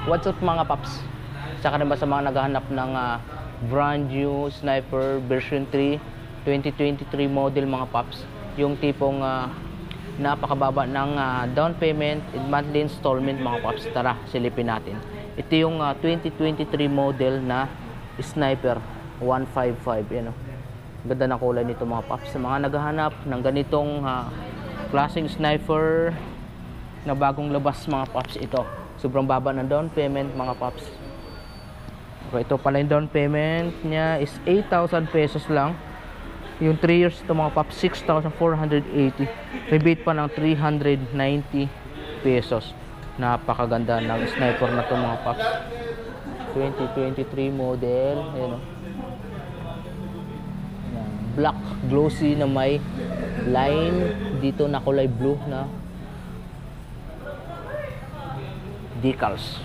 What's up mga paps? Saka naman sa mga naghahanap ng brand new sniper version 3 2023 model mga paps, yung tipong napakababa ng down payment and monthly installment mga paps. Tara, silipin natin. Ito yung 2023 model na sniper 155. Yan, ganda ng kulay nito mga paps. Sa mga naghahanap ng ganitong klaseng sniper na bagong labas mga paps, ito sobrang baba ng down payment mga paps. Okay, ito pala yung down payment niya is 8,000 pesos lang. Yung 3 years ito mga paps, 6,480. May bait pa ng 390 pesos. Napakaganda ng sniper na ito mga paps. 2023 model. Ayan, black glossy na may line dito na kulay blue na decals.